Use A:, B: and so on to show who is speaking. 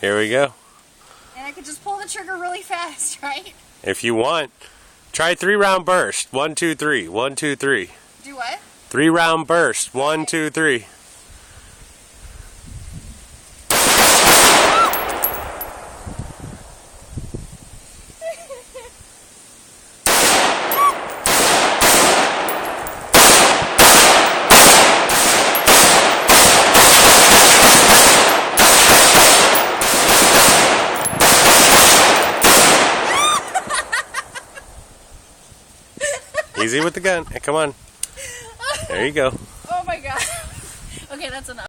A: Here we go.
B: And I could just pull the trigger really fast, right?
A: If you want. Try 3-round burst. 1, 2, 3. 1, 2, 3.
B: Do what?
A: 3-round burst. 1, 2, 3. Easy with the gun. Hey, come on. There you go.
B: Oh my god. Okay, that's enough.